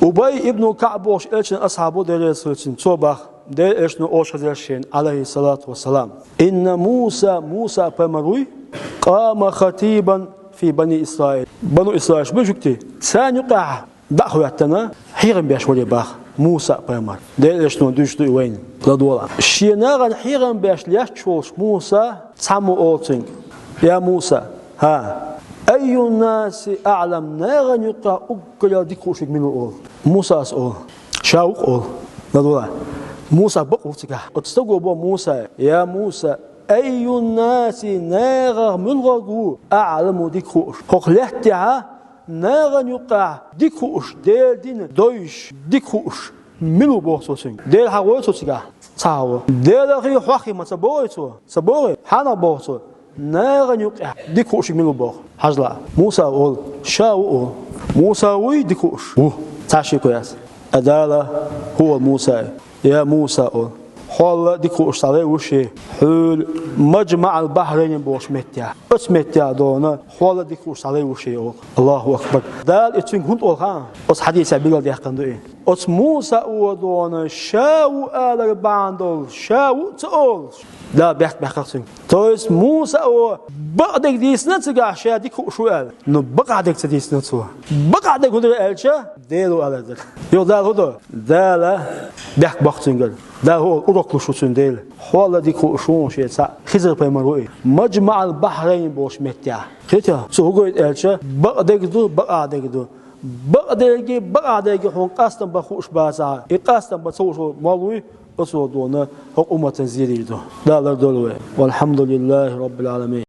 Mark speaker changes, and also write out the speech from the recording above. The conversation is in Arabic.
Speaker 1: أبي ابن كعب وش إلشن أصحابه درسوا صباح ده إيش نوش هذا عليه الصلاة والسلام إن موسى بمروي قام خطيبا في بني إسرائيل بنو إسرائيل بجوكتي ثاني قاع دعوتنا حيرم بيشولي باخ موسى بمر ده إيش نو دوش دو وين لدولا شيناغ حيرم بيش ليش موسى سامو أوتين يا موسى ها أي الناس أعلم ناغن يقع أقل ديكوشك منه أول موسى أسأل شاوق أول لدولا موسى بقوتك أتستقوا بو موسى يا موسى أي الناس ناغ من غدو أعلم ديكوش خلحتها ناغن يقع ديكوش ديل دين دوش ديكوش منو بوسوسين ديل هاوسوسيكا تاو ديل غي حوخي ما سبوري حانا بوسو ناغن يقع ديكوش منو بوخ حجلا موسى أول شاو أول موسى وي ديكوش تاشي كويس أدالا هو موسى يا موسى أول حول ديكوش عليه وشي حول مجمع البحرين بوش متيا متيا دونا حول ديكوش عليه وشي أول الله أكبر دال اتشين هند أول خان أس حديث بيقول دي حقندو إيه أس موسى أول دونا شاو آل باندول شاو تقول لا بيحكسين تويس موسى أو بقدك ديسنا تجاه شيء ديكوش وقال نو بقدك تديسنا تسوا بقدك هذا الأشياء ديلو على ذلك يو دال هذا دال بيحك بقتين قال ده هو أركل شو سنديل حول ديكوشون شيء سا خزر بيمروي مجمع البحرين بوش متيا كده سو هو الأشياء بقدك دو بقدك هون قاستن بخوش بازا قاستن بتسوي مالوي أصودونا حكومة زيريدو لا دولوه والحمد لله رب العالمين.